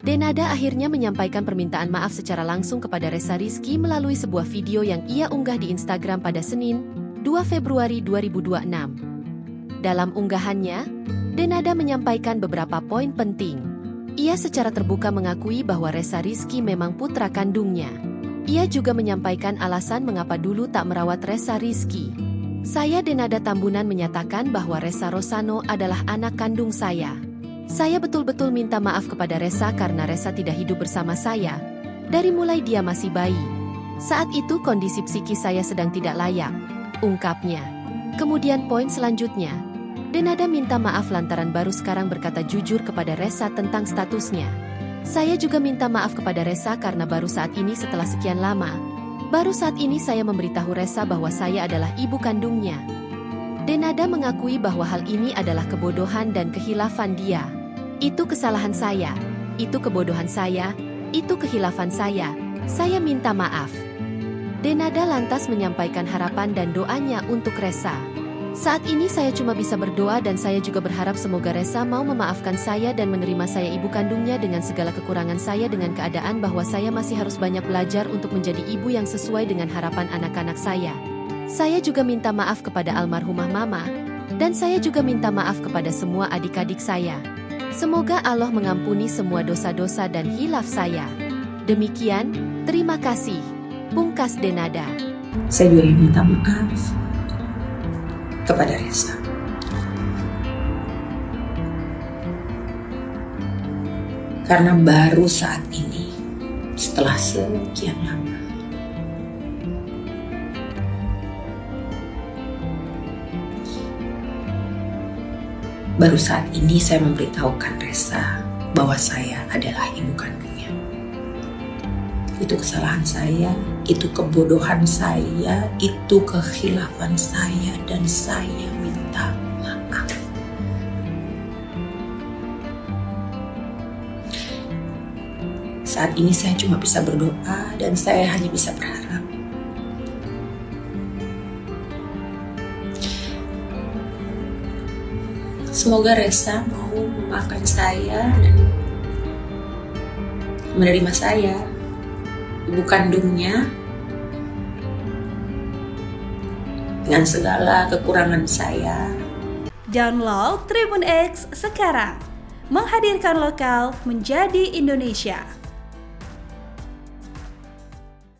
Denada akhirnya menyampaikan permintaan maaf secara langsung kepada Ressa Rizky melalui sebuah video yang ia unggah di Instagram pada Senin, 2 Februari 2026. Dalam unggahannya, Denada menyampaikan beberapa poin penting. Ia secara terbuka mengakui bahwa Ressa Rizky memang putra kandungnya. Ia juga menyampaikan alasan mengapa dulu tak merawat Ressa Rizky. Saya Denada Tambunan menyatakan bahwa Ressa Rosano adalah anak kandung saya. Saya betul-betul minta maaf kepada Ressa karena Ressa tidak hidup bersama saya. Dari mulai dia masih bayi. Saat itu kondisi psikis saya sedang tidak layak, ungkapnya. Kemudian poin selanjutnya, Denada minta maaf lantaran baru sekarang berkata jujur kepada Ressa tentang statusnya. Saya juga minta maaf kepada Ressa karena baru saat ini setelah sekian lama. Baru saat ini saya memberitahu Ressa bahwa saya adalah ibu kandungnya. Denada mengakui bahwa hal ini adalah kebodohan dan kehilafan dia. Itu kesalahan saya, itu kebodohan saya, itu kehilafan saya minta maaf. Denada lantas menyampaikan harapan dan doanya untuk Ressa. Saat ini saya cuma bisa berdoa dan saya juga berharap semoga Ressa mau memaafkan saya dan menerima saya ibu kandungnya dengan segala kekurangan saya dengan keadaan bahwa saya masih harus banyak belajar untuk menjadi ibu yang sesuai dengan harapan anak-anak saya. Saya juga minta maaf kepada almarhumah mama, dan saya juga minta maaf kepada semua adik-adik saya. Semoga Allah mengampuni semua dosa-dosa dan hilaf saya. Demikian, terima kasih. Pungkas Denada. Saya juga ingin minta maaf kepada Ressa. Karena baru saat ini, setelah sekian lama, baru saat ini saya memberitahukan Ressa bahwa saya adalah ibu kandungnya. Itu kesalahan saya, itu kebodohan saya, itu kekhilafan saya, dan saya minta maaf. Saat ini saya cuma bisa berdoa dan saya hanya bisa berharap semoga Ressa mau memaafkan saya dan menerima saya, ibu kandungnya, dengan segala kekurangan saya. Download Tribun X sekarang, menghadirkan lokal menjadi Indonesia.